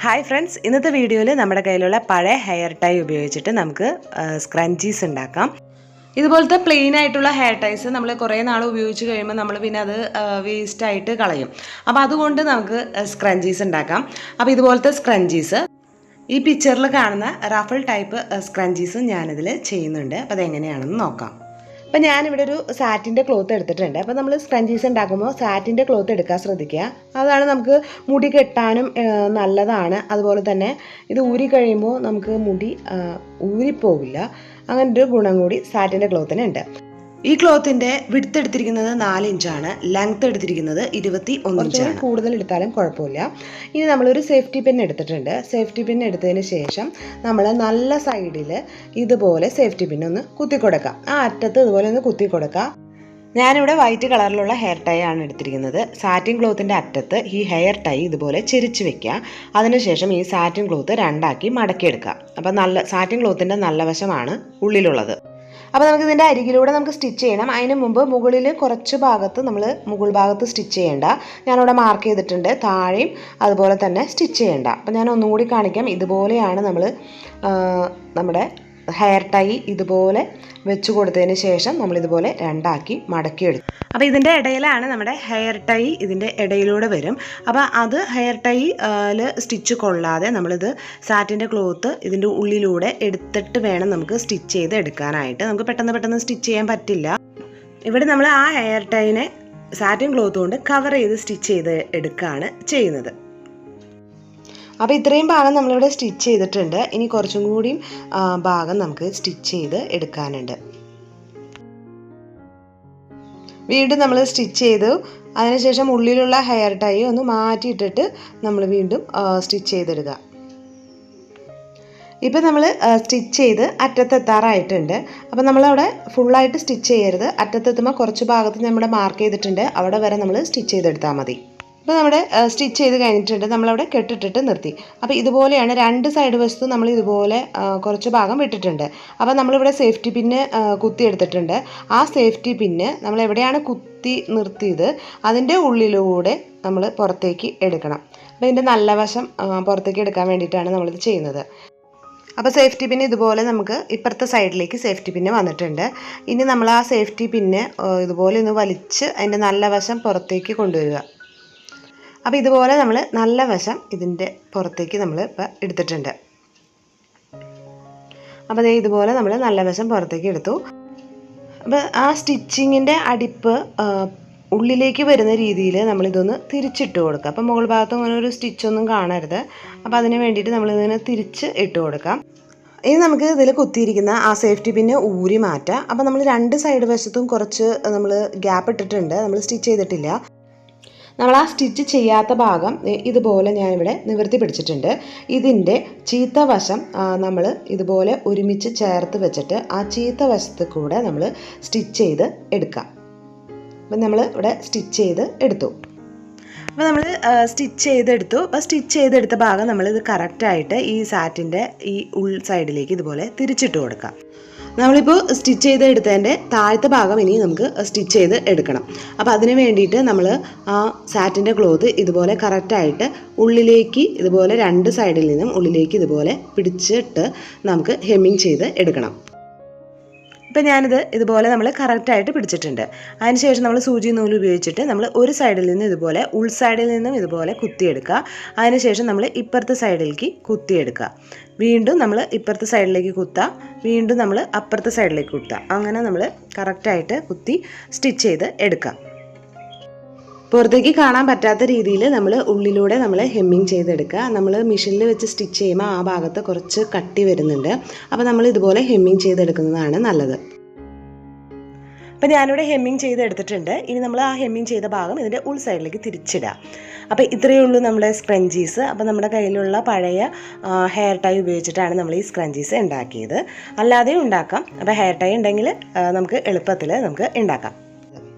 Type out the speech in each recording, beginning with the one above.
Hi friends, ഇന്നത്തെ വീഡിയോയിൽ നമ്മുടെ കയ്യിലുള്ള പഴയ ഹെയർ ടൈ ഉപയോഗിച്ചിട്ട് നമുക്ക് സ്ക്രഞ്ചീസ് ഉണ്ടാക്കാം. ഇതുപോലത്തെ പ്ലെയിൻ ആയിട്ടുള്ള ഹെയർ ടൈസ് നമ്മൾ കുറേ നാൾ ഉപയോഗിച്ച് കഴിയുമ്പോൾ നമ്മൾ പിന്നെ അത് വേസ്റ്റായിട്ട് കളയും. അപ്പോൾ അതുകൊണ്ട് നമുക്ക് സ്ക്രഞ്ചീസ് ഉണ്ടാക്കാം. അപ്പോൾ ഇതുപോലത്തെ സ്ക്രഞ്ചീസ് ഈ പിക്ചറിൽ കാണുന്ന റഫിൾ ടൈപ്പ് സ്ക്രഞ്ചീസും ഞാനിതിൽ ചെയ്യുന്നുണ്ട്. അപ്പോൾ അതെങ്ങനെയാണെന്ന് നോക്കാം. അപ്പോൾ ഞാനിവിടെ ഒരു സാറ്റിൻ്റെ ക്ലോത്ത് എടുത്തിട്ടുണ്ട്. അപ്പോൾ നമ്മൾ സ്ക്രഞ്ചീസ് ഉണ്ടാക്കുമ്പോൾ സാറ്റിൻ്റെ ക്ലോത്ത് എടുക്കാൻ ശ്രദ്ധിക്കുക. അതാണ് നമുക്ക് മുടി കെട്ടാനും നല്ലതാണ്. അതുപോലെ തന്നെ ഇത് ഊരി കഴിയുമ്പോൾ നമുക്ക് മുടി ഊരിപ്പോവില്ല. അങ്ങനൊരു ഗുണം കൂടി സാറ്റിൻ്റെ ക്ലോത്തിനുണ്ട്. ഈ ക്ലോത്തിൻ്റെ വിഡ്ത്ത് എടുത്തിരിക്കുന്നത് 4 ഇഞ്ചാണ്, ലെങ്ത്ത് എടുത്തിരിക്കുന്നത് 21 ഇഞ്ചാണ്. കൂടുതൽ എടുത്താലും കുഴപ്പമില്ല. ഇനി നമ്മളൊരു സേഫ്റ്റി പിൻ എടുത്തിട്ടുണ്ട്. സേഫ്റ്റി പിൻ എടുത്തതിന് ശേഷം നമ്മൾ നല്ല സൈഡിൽ ഇതുപോലെ സേഫ്റ്റി പിൻ ഒന്ന് കുത്തി കൊടുക്കാം. ആ അറ്റത്ത് ഇതുപോലെ ഒന്ന് കുത്തി കൊടുക്കാം. ഞാനിവിടെ വൈറ്റ് കളറിലുള്ള ഹെയർ ടൈ ആണ് എടുത്തിരിക്കുന്നത്. സാറ്റിൻ ക്ലോത്തിൻ്റെ അറ്റത്ത് ഈ ഹെയർ ടൈ ഇതുപോലെ ചെരിച്ച് വെക്കുക. അതിനുശേഷം ഈ സാറ്റിൻ ക്ലോത്ത് രണ്ടാക്കി മടക്കിയെടുക്കുക. അപ്പം സാറ്റിൻ ക്ലോത്തിൻ്റെ നല്ല വശമാണ് ഉള്ളിലുള്ളത്. അപ്പോൾ നമുക്ക് ഇതിൻ്റെ അരികിലൂടെ നമുക്ക് സ്റ്റിച്ച് ചെയ്യണം. അതിന് മുമ്പ് മുകളിൽ കുറച്ച് ഭാഗത്ത് നമ്മൾ മുകൾ ഭാഗത്ത് സ്റ്റിച്ച് ചെയ്യേണ്ട. ഞാനിവിടെ മാർക്ക് ചെയ്തിട്ടുണ്ട്. താഴെയും അതുപോലെ തന്നെ സ്റ്റിച്ച് ചെയ്യേണ്ട. അപ്പോൾ ഞാൻ ഒന്നും കൂടി കാണിക്കാം. ഇതുപോലെയാണ് നമ്മൾ നമ്മുടെ ഹെയർ ടൈ ഇതുപോലെ വെച്ച് കൊടുത്തതിന് ശേഷം നമ്മളിതുപോലെ രണ്ടാക്കി മടക്കിയെടുക്കും. അപ്പോൾ ഇതിൻ്റെ ഇടയിലാണ് നമ്മുടെ ഹെയർ ടൈ, ഇതിൻ്റെ ഇടയിലൂടെ വരും. അപ്പോൾ അത് ഹെയർ ടൈയിൽ സ്റ്റിച്ച് കൊള്ളാതെ നമ്മളിത് സാറ്റിൻ്റെ ക്ലോത്ത് ഇതിൻ്റെ ഉള്ളിലൂടെ എടുത്തിട്ട് വേണം നമുക്ക് സ്റ്റിച്ച് ചെയ്ത് എടുക്കാനായിട്ട്. നമുക്ക് പെട്ടെന്ന് സ്റ്റിച്ച് ചെയ്യാൻ പറ്റില്ല. ഇവിടെ നമ്മൾ ആ ഹെയർ ടൈനെ സാറ്റിൻ ക്ലോത്ത് കൊണ്ട് കവർ ചെയ്ത് സ്റ്റിച്ച് ചെയ്ത് എടുക്കുകയാണ് ചെയ്യുന്നത്. അപ്പോൾ ഇത്രയും ഭാഗം നമ്മളിവിടെ സ്റ്റിച്ച് ചെയ്തിട്ടുണ്ട്. ഇനി കുറച്ചും കൂടിയും ഭാഗം നമുക്ക് സ്റ്റിച്ച് ചെയ്ത് എടുക്കാനുണ്ട്. വീണ്ടും നമ്മൾ സ്റ്റിച്ച് ചെയ്തു. അതിനുശേഷം ഉള്ളിലുള്ള ഹെയർ ടൈ ഒന്ന് മാറ്റിയിട്ടിട്ട് നമ്മൾ വീണ്ടും സ്റ്റിച്ച് ചെയ്തെടുക്കുക. ഇപ്പം നമ്മൾ സ്റ്റിച്ച് ചെയ്ത് അറ്റത്തെത്താറായിട്ടുണ്ട്. അപ്പോൾ നമ്മളവിടെ ഫുള്ളായിട്ട് സ്റ്റിച്ച് ചെയ്യരുത്. അറ്റത്തെത്തുമ്പോൾ കുറച്ച് ഭാഗത്ത് നമ്മുടെ മാർക്ക് ചെയ്തിട്ടുണ്ട്. അവിടെ വരെ നമ്മൾ സ്റ്റിച്ച് ചെയ്തെടുത്താൽ മതി. ഇപ്പോൾ നമ്മുടെ സ്റ്റിച്ച് ചെയ്ത് കഴിഞ്ഞിട്ടുണ്ട്. നമ്മളവിടെ കെട്ടിട്ടിട്ട് നിർത്തി. അപ്പോൾ ഇതുപോലെയാണ് രണ്ട് സൈഡ് വശത്ത് നമ്മൾ ഇതുപോലെ കുറച്ച് ഭാഗം വിട്ടിട്ടുണ്ട്. അപ്പോൾ നമ്മളിവിടെ സേഫ്റ്റി പിന്ന് കുത്തിയെടുത്തിട്ടുണ്ട്. ആ സേഫ്റ്റി പിന്ന് നമ്മൾ എവിടെയാണ് കുത്തി നിർത്തിയത് അതിൻ്റെ ഉള്ളിലൂടെ നമ്മൾ പുറത്തേക്ക് എടുക്കണം. അപ്പോൾ ഇതിൻ്റെ നല്ല വശം പുറത്തേക്ക് എടുക്കാൻ വേണ്ടിയിട്ടാണ് നമ്മളിത് ചെയ്യുന്നത്. അപ്പോൾ സേഫ്റ്റി പിന്ന് ഇതുപോലെ നമുക്ക് ഇപ്പുറത്തെ സൈഡിലേക്ക് സേഫ്റ്റി പിന്ന് വന്നിട്ടുണ്ട്. ഇനി നമ്മൾ ആ സേഫ്റ്റി പിന്ന് ഇതുപോലെ ഒന്ന് വലിച്ച് അതിൻ്റെ നല്ല വശം പുറത്തേക്ക് കൊണ്ടുവരിക. അപ്പോൾ ഇതുപോലെ നമ്മൾ നല്ല വശം ഇതിൻ്റെ പുറത്തേക്ക് നമ്മൾ ഇപ്പോൾ എടുത്തിട്ടുണ്ട്. അപ്പോൾ അതേ ഇതുപോലെ നമ്മൾ നല്ല വശം പുറത്തേക്ക് എടുത്തു. അപ്പോൾ ആ സ്റ്റിച്ചിങ്ങിൻ്റെ അടിപ്പ് ഉള്ളിലേക്ക് വരുന്ന രീതിയിൽ നമ്മളിതൊന്ന് തിരിച്ചിട്ട് കൊടുക്കുക. അപ്പോൾ മുകൾ ഭാഗത്ത് അങ്ങനെ ഒരു സ്റ്റിച്ചൊന്നും കാണരുത്. അപ്പോൾ അതിന് വേണ്ടിയിട്ട് നമ്മളിതിനെ തിരിച്ച് ഇട്ട് കൊടുക്കാം. ഇനി നമുക്ക് ഇതിൽ കുത്തിയിരിക്കുന്ന ആ സേഫ്റ്റി പിന്നെ ഊരി മാറ്റാം. അപ്പോൾ നമ്മൾ രണ്ട് സൈഡ് വശത്തും കുറച്ച് നമ്മൾ ഗ്യാപ്പ് ഇട്ടിട്ടുണ്ട്. നമ്മൾ സ്റ്റിച്ച് ചെയ്തിട്ടില്ല. നമ്മൾ ആ സ്റ്റിച്ച് ചെയ്യാത്ത ഭാഗം ഇതുപോലെ ഞാനിവിടെ നിവർത്തി പിടിച്ചിട്ടുണ്ട്. ഇതിൻ്റെ ചീത്ത വശം നമ്മൾ ഇതുപോലെ ഒരുമിച്ച് ചേർത്ത് വെച്ചിട്ട് ആ ചീത്ത വശത്ത് കൂടെ നമ്മൾ സ്റ്റിച്ച് ചെയ്ത് എടുക്കാം. അപ്പം നമ്മൾ ഇവിടെ സ്റ്റിച്ച് ചെയ്ത് എടുത്തു. അപ്പോൾ നമ്മൾ സ്റ്റിച്ച് ചെയ്തെടുത്തു. അപ്പോൾ സ്റ്റിച്ച് ചെയ്തെടുത്ത ഭാഗം നമ്മളിത് കറക്റ്റായിട്ട് ഈ സാറ്റിൻ്റെ ഈ ഉൾ സൈഡിലേക്ക് ഇതുപോലെ തിരിച്ചിട്ട് കൊടുക്കാം. നമ്മളിപ്പോൾ സ്റ്റിച്ച് ചെയ്ത് എടുത്തതിൻ്റെ താഴത്തെ ഭാഗം ഇനി നമുക്ക് സ്റ്റിച്ച് ചെയ്ത് എടുക്കണം. അപ്പോൾ അതിന് വേണ്ടിയിട്ട് നമ്മൾ ആ സാറ്റിൻ്റെ ക്ലോത്ത് ഇതുപോലെ കറക്റ്റായിട്ട് ഉള്ളിലേക്ക് ഇതുപോലെ രണ്ട് സൈഡിൽ നിന്നും ഉള്ളിലേക്ക് ഇതുപോലെ പിടിച്ചിട്ട് നമുക്ക് ഹെമ്മിങ് ചെയ്ത് എടുക്കണം. ഇപ്പം ഞാനിത് ഇതുപോലെ നമ്മൾ കറക്റ്റായിട്ട് പിടിച്ചിട്ടുണ്ട്. അതിനുശേഷം നമ്മൾ സൂചി നൂല് ഉപയോഗിച്ചിട്ട് നമ്മൾ ഒരു സൈഡിൽ നിന്ന് ഇതുപോലെ ഉൾസൈഡിൽ നിന്നും ഇതുപോലെ കുത്തിയെടുക്കുക. അതിനുശേഷം നമ്മൾ ഇപ്പുറത്തെ സൈഡിലേക്ക് കുത്തിയെടുക്കുക. വീണ്ടും നമ്മൾ ഇപ്പുറത്തെ സൈഡിലേക്ക് കുത്തുക. വീണ്ടും നമ്മൾ അപ്പുറത്തെ സൈഡിലേക്ക് കുത്തുക. അങ്ങനെ നമ്മൾ കറക്റ്റായിട്ട് കുത്തി സ്റ്റിച്ച് ചെയ്ത് എടുക്കുക. പുറത്തേക്ക് കാണാൻ പറ്റാത്ത രീതിയിൽ നമ്മൾ ഉള്ളിലൂടെ നമ്മൾ ഹെമ്മിങ് ചെയ്തെടുക്കുക. നമ്മൾ മെഷീനിൽ വെച്ച് സ്റ്റിച്ച് ചെയ്യുമ്പോൾ ആ ഭാഗത്ത് കുറച്ച് കട്ടി വരുന്നുണ്ട്. അപ്പോൾ നമ്മൾ ഇതുപോലെ ഹെമ്മിങ് ചെയ്തെടുക്കുന്നതാണ് നല്ലത്. അപ്പോൾ ഞാനിവിടെ ഹെമ്മിങ് ചെയ്തെടുത്തിട്ടുണ്ട്. ഇനി നമ്മൾ ആ ഹെമ്മിങ് ചെയ്ത ഭാഗം ഇതിൻ്റെ ഉൾ സൈഡിലേക്ക് തിരിച്ചിടുക. അപ്പോൾ ഇത്രയേ ഉള്ളൂ നമ്മുടെ സ്ക്രഞ്ചീസ്. അപ്പോൾ നമ്മുടെ കയ്യിലുള്ള പഴയ ഹെയർ ടൈ ഉപയോഗിച്ചിട്ടാണ് നമ്മൾ ഈ സ്ക്രഞ്ചീസ് ഉണ്ടാക്കിയത്. അല്ലാതെയും ഉണ്ടാക്കാം. അപ്പോൾ ഹെയർ ടൈ ഉണ്ടെങ്കിൽ നമുക്ക് എളുപ്പത്തിൽ നമുക്ക് ഉണ്ടാക്കാം.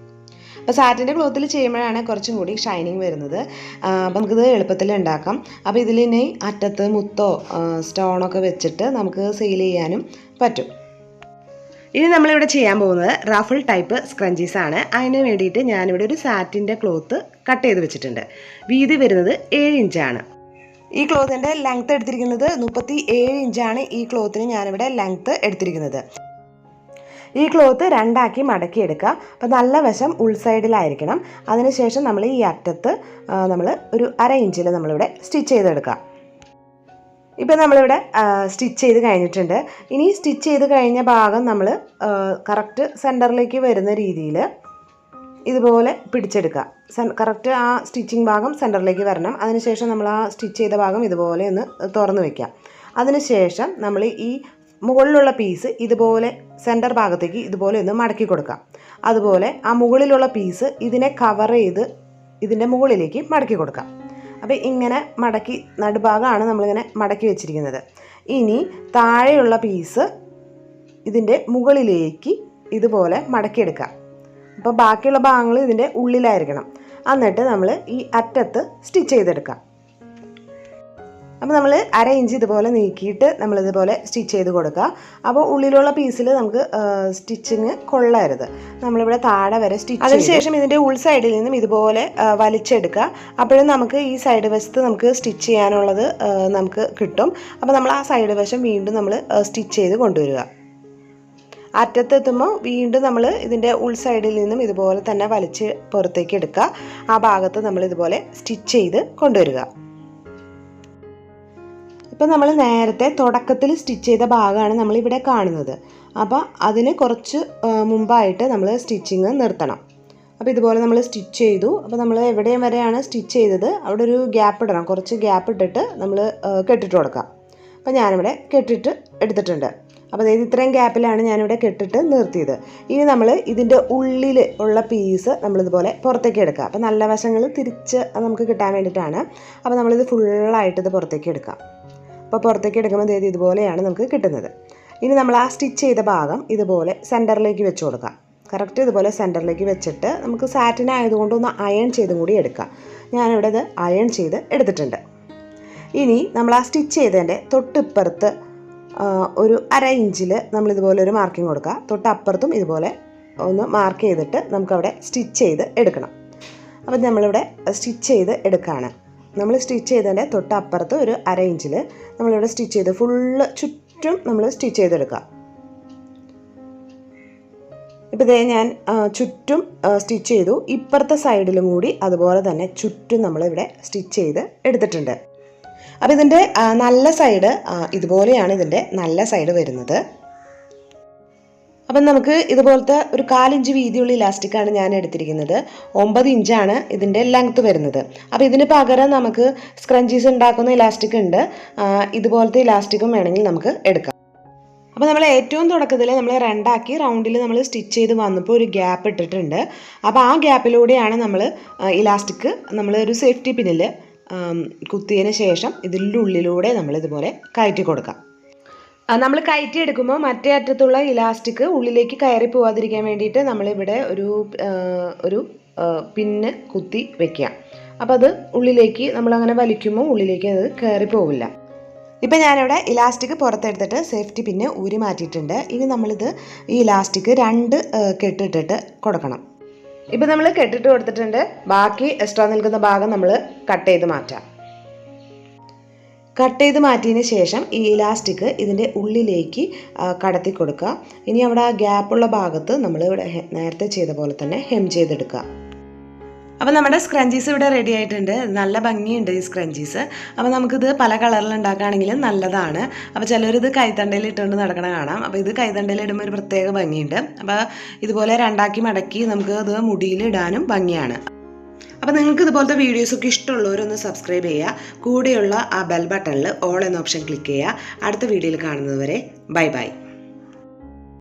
അപ്പോൾ സാറ്റിൻ്റെ ക്ലോത്തിൽ ചെയ്യുമ്പോഴാണ് കുറച്ചും കൂടി ഷൈനിങ് വരുന്നത്. അപ്പോൾ നമുക്കിത് എളുപ്പത്തിൽ ഉണ്ടാക്കാം. അപ്പോൾ ഇതിലിനി അറ്റത്ത് മുത്തോ സ്റ്റോണൊക്കെ വെച്ചിട്ട് നമുക്ക് സെയിൽ ചെയ്യാനും പറ്റും. ഇനി നമ്മളിവിടെ ചെയ്യാൻ പോകുന്നത് റഫിൾ ടൈപ്പ് സ്ക്രഞ്ചീസ് ആണ്. അതിന് വേണ്ടിയിട്ട് ഞാനിവിടെ ഒരു സാറ്റിൻ്റെ ക്ലോത്ത് കട്ട് ചെയ്ത് വെച്ചിട്ടുണ്ട്. വീതി വരുന്നത് 7 ഇഞ്ചാണ്. ഈ ക്ലോത്തിൻ്റെ ലെങ്ത്ത് എടുത്തിരിക്കുന്നത് 37 ഇഞ്ചാണ്. ഈ ക്ലോത്തിന് ഞാനിവിടെ ലെങ്ത്ത് എടുത്തിരിക്കുന്നത്. ഈ ക്ലോത്ത് രണ്ടാക്കി മടക്കിയെടുക്കുക. അപ്പോൾ നല്ല വശം ഉൾസൈഡിലായിരിക്കണം. അതിനുശേഷം നമ്മൾ ഈ അറ്റത്ത് നമ്മൾ ഒരു 1/2 ഇഞ്ചിൽ നമ്മളിവിടെ സ്റ്റിച്ച് ചെയ്തെടുക്കുക. ഇപ്പോൾ നമ്മളിവിടെ സ്റ്റിച്ച് ചെയ്ത് കഴിഞ്ഞിട്ടുണ്ട്. ഇനി സ്റ്റിച്ച് ചെയ്ത് കഴിഞ്ഞ ഭാഗം നമ്മൾ കറക്റ്റ് സെൻറ്ററിലേക്ക് വരുന്ന രീതിയിൽ ഇതുപോലെ പിടിച്ചെടുക്കുക. കറക്റ്റ് ആ സ്റ്റിച്ചിങ് ഭാഗം സെൻറ്ററിലേക്ക് വരണം. അതിനുശേഷം നമ്മൾ ആ സ്റ്റിച്ച് ചെയ്ത ഭാഗം ഇതുപോലെ ഒന്ന് തുറന്ന് വയ്ക്കുക. അതിനുശേഷം നമ്മൾ ഈ മുകളിലുള്ള പീസ് ഇതുപോലെ സെൻറ്റർ ഭാഗത്തേക്ക് ഇതുപോലെ ഒന്ന് മടക്കി കൊടുക്കാം. അതുപോലെ ആ മുകളിലുള്ള പീസ് ഇതിനെ കവർ ചെയ്ത് ഇതിൻ്റെ മുകളിലേക്ക് മടക്കി കൊടുക്കാം. അപ്പോൾ ഇങ്ങനെ മടക്കി നടുഭാഗമാണ് നമ്മളിങ്ങനെ മടക്കി വെച്ചിരിക്കുന്നത്. ഇനി താഴെയുള്ള പീസ് ഇതിൻ്റെ മുകളിലേക്ക് ഇതുപോലെ മടക്കിയെടുക്കാം. അപ്പോൾ ബാക്കിയുള്ള ഭാഗങ്ങൾ ഇതിൻ്റെ ഉള്ളിലായിരിക്കണം. എന്നിട്ട് നമ്മൾ ഈ അറ്റത്ത് സ്റ്റിച്ച് ചെയ്തെടുക്കാം. അപ്പോൾ നമ്മൾ 1/2 ഇഞ്ച് ഇതുപോലെ നീക്കിയിട്ട് നമ്മളിതുപോലെ സ്റ്റിച്ച് ചെയ്ത് കൊടുക്കുക. അപ്പോൾ ഉള്ളിലുള്ള പീസിൽ നമുക്ക് സ്റ്റിച്ചിങ് കൊള്ളരുത്. നമ്മളിവിടെ താഴെ വരെ സ്റ്റിച്ച്. അതിനുശേഷം ഇതിൻ്റെ ഉൾ സൈഡിൽ നിന്നും ഇതുപോലെ വലിച്ചെടുക്കുക. അപ്പോഴും നമുക്ക് ഈ സൈഡ് വശത്ത് നമുക്ക് സ്റ്റിച്ച് ചെയ്യാനുള്ളത് നമുക്ക് കിട്ടും. അപ്പോൾ നമ്മൾ ആ സൈഡ് വശം വീണ്ടും നമ്മൾ സ്റ്റിച്ച് ചെയ്ത് കൊണ്ടുവരിക. അറ്റത്തെത്തുമ്പോൾ വീണ്ടും നമ്മൾ ഇതിൻ്റെ ഉൾ സൈഡിൽ നിന്നും ഇതുപോലെ തന്നെ വലിച്ച് പുറത്തേക്ക് എടുക്കുക. ആ ഭാഗത്ത് നമ്മൾ ഇതുപോലെ സ്റ്റിച്ച് ചെയ്ത് കൊണ്ടുവരിക. ഇപ്പോൾ നമ്മൾ നേരത്തെ തുടക്കത്തിൽ സ്റ്റിച്ച് ചെയ്ത ഭാഗമാണ് നമ്മളിവിടെ കാണുന്നത്. അപ്പോൾ അതിന് കുറച്ച് മുമ്പായിട്ട് നമ്മൾ സ്റ്റിച്ചിങ് നിർത്തണം. അപ്പോൾ ഇതുപോലെ നമ്മൾ സ്റ്റിച്ച് ചെയ്തു. അപ്പോൾ നമ്മൾ എവിടെയും വരെയാണ് സ്റ്റിച്ച് ചെയ്തത് അവിടെ ഒരു ഗ്യാപ്പ് ഇടണം. കുറച്ച് ഗ്യാപ്പ് ഇട്ടിട്ട് നമ്മൾ കെട്ടിട്ട് കൊടുക്കാം. അപ്പോൾ ഞാനിവിടെ കെട്ടിട്ട് എടുത്തിട്ടുണ്ട്. അപ്പോൾ അതായത് ഇത്രയും ഗ്യാപ്പിലാണ് ഞാനിവിടെ കെട്ടിട്ട് നിർത്തിയത്. ഇനി നമ്മൾ ഇതിൻ്റെ ഉള്ളിൽ ഉള്ള പീസ് നമ്മളിതുപോലെ പുറത്തേക്ക് എടുക്കുക. അപ്പോൾ നല്ല വശങ്ങൾ തിരിച്ച് നമുക്ക് കിട്ടാൻ വേണ്ടിയിട്ടാണ്. അപ്പോൾ നമ്മളിത് ഫുള്ളായിട്ട് ഇത് പുറത്തേക്ക് എടുക്കാം. അപ്പോൾ പുറത്തേക്ക് എടുക്കുമ്പോൾ അതായത് ഇതുപോലെയാണ് നമുക്ക് കിട്ടുന്നത്. ഇനി നമ്മൾ ആ സ്റ്റിച്ച് ചെയ്ത ഭാഗം ഇതുപോലെ സെൻറ്ററിലേക്ക് വെച്ച് കൊടുക്കാം. കറക്റ്റ് ഇതുപോലെ സെൻറ്ററിലേക്ക് വെച്ചിട്ട് നമുക്ക് സാറ്റിൻ ആയതുകൊണ്ട് ഒന്ന് അയൺ ചെയ്തും കൂടി എടുക്കാം. ഞാനിവിടെ ഇത് അയൺ ചെയ്ത് എടുത്തിട്ടുണ്ട്. ഇനി നമ്മൾ ആ സ്റ്റിച്ച് ചെയ്തതിൻ്റെ തൊട്ടിപ്പുറത്ത് ഒരു 1/2 ഇഞ്ചിൽ നമ്മളിതുപോലെ ഒരു മാർക്കിങ് കൊടുക്കുക. തൊട്ടപ്പുറത്തും ഇതുപോലെ ഒന്ന് മാർക്ക് ചെയ്തിട്ട് നമുക്കവിടെ സ്റ്റിച്ച് ചെയ്ത് എടുക്കണം. അപ്പോൾ നമ്മളിവിടെ സ്റ്റിച്ച് ചെയ്ത് എടുക്കുകയാണ്. നമ്മൾ സ്റ്റിച്ച് ചെയ്തതിൻ്റെ തൊട്ടപ്പുറത്ത് ഒരു 1/2 ഇഞ്ചിൽ നമ്മളിവിടെ സ്റ്റിച്ച് ചെയ്ത് ഫുള്ള് ചുറ്റും നമ്മൾ സ്റ്റിച്ച് ചെയ്തെടുക്കുക. ഇപ്പോൾ ഇതേ ഞാൻ ചുറ്റും സ്റ്റിച്ച് ചെയ്തു. ഇപ്പുറത്തെ സൈഡിലും കൂടി അതുപോലെ തന്നെ ചുറ്റും നമ്മളിവിടെ സ്റ്റിച്ച് ചെയ്ത് എടുത്തിട്ടുണ്ട്. അപ്പോൾ ഇതിൻ്റെ നല്ല സൈഡ് ഇതുപോലെയാണ് ഇതിൻ്റെ നല്ല സൈഡ് വരുന്നത്. അപ്പം നമുക്ക് ഇതുപോലത്തെ ഒരു 1/4 ഇഞ്ച് വീതിയുള്ള ഇലാസ്റ്റിക്കാണ് ഞാൻ എടുത്തിരിക്കുന്നത്. 9 ഇഞ്ചാണ് ഇതിൻ്റെ ലെങ്ത്ത് വരുന്നത്. അപ്പോൾ ഇതിന് പകരം നമുക്ക് സ്ക്രഞ്ചീസ് ഉണ്ടാക്കുന്ന ഇലാസ്റ്റിക് ഉണ്ട്. ഇതുപോലത്തെ ഇലാസ്റ്റിക്കും വേണമെങ്കിൽ നമുക്ക് എടുക്കാം. അപ്പോൾ നമ്മൾ ഏറ്റവും തുടക്കത്തിൽ നമ്മൾ 2 റൗണ്ടിൽ നമ്മൾ സ്റ്റിച്ച് ചെയ്ത് വന്നപ്പോൾ ഒരു ഗ്യാപ്പ് ഇട്ടിട്ടുണ്ട്. അപ്പോൾ ആ ഗ്യാപ്പിലൂടെയാണ് നമ്മൾ ഇലാസ്റ്റിക് നമ്മൾ ഒരു സേഫ്റ്റി പിന്നിൽ കുത്തിയതിന് ശേഷം ഇതിൻ്റെ ഉള്ളിലൂടെ നമ്മളിതുപോലെ കയറ്റി കൊടുക്കാം. നമ്മൾ കയറ്റി എടുക്കുമ്പോൾ മറ്റേ അറ്റത്തുള്ള ഇലാസ്റ്റിക് ഉള്ളിലേക്ക് കയറി പോകാതിരിക്കാൻ വേണ്ടിയിട്ട് നമ്മളിവിടെ ഒരു പിന്ന് കുത്തി വെക്കുക. അപ്പോൾ അത് ഉള്ളിലേക്ക് നമ്മളങ്ങനെ വലിക്കുമ്പോൾ ഉള്ളിലേക്ക് അത് കയറി പോവില്ല. ഇപ്പം ഞാനിവിടെ ഇലാസ്റ്റിക് പുറത്തെടുത്തിട്ട് സേഫ്റ്റി പിന്ന് ഊരി മാറ്റിയിട്ടുണ്ട്. ഇനി നമ്മളിത് ഈ ഇലാസ്റ്റിക് 2 കെട്ടിട്ടിട്ട് കൊടുക്കണം. ഇപ്പം നമ്മൾ കെട്ടിട്ട് കൊടുത്തിട്ടുണ്ട്. ബാക്കി എക്സ്ട്രാ നിൽക്കുന്ന ഭാഗം നമ്മൾ കട്ട് ചെയ്ത് മാറ്റാം. കട്ട് ചെയ്ത് മാറ്റിയതിന് ശേഷം ഈ ഇലാസ്റ്റിക് ഇതിൻ്റെ ഉള്ളിലേക്ക് കടത്തി കൊടുക്കുക. ഇനി അവിടെ ആ ഗ്യാപ്പുള്ള ഭാഗത്ത് നമ്മൾ ഇവിടെ നേരത്തെ ചെയ്ത പോലെ തന്നെ ഹെം ചെയ്തെടുക്കുക. അപ്പോൾ നമ്മുടെ സ്ക്രഞ്ചീസ് ഇവിടെ റെഡി ആയിട്ടുണ്ട്. നല്ല ഭംഗിയുണ്ട് ഈ സ്ക്രഞ്ചീസ്. അപ്പോൾ നമുക്കിത് പല കളറിൽ ഉണ്ടാക്കുകയാണെങ്കിലും നല്ലതാണ്. അപ്പോൾ ചിലരിത് കൈത്തണ്ടയിൽ ഇട്ടുകൊണ്ട് നടക്കണ കാണാം. അപ്പോൾ ഇത് കൈത്തണ്ടയിൽ ഇടുമ്പോൾ ഒരു പ്രത്യേക ഭംഗിയുണ്ട്. അപ്പോൾ ഇതുപോലെ 2 മടക്കി നമുക്ക് ഇത് മുടിയിൽ ഇടാനും ഭംഗിയാണ്. അപ്പോൾ നിങ്ങൾക്ക് ഇതുപോലത്തെ വീഡിയോസൊക്കെ ഇഷ്ടമുള്ളവരൊന്ന് സബ്സ്ക്രൈബ് ചെയ്യുക. കൂടെയുള്ള ആ ബെൽ ബട്ടണിൽ ഓൾ എന്ന ഓപ്ഷൻ ക്ലിക്ക് ചെയ്യുക. അടുത്ത വീഡിയോയിൽ കാണുന്നതുവരെ ബൈ ബൈ.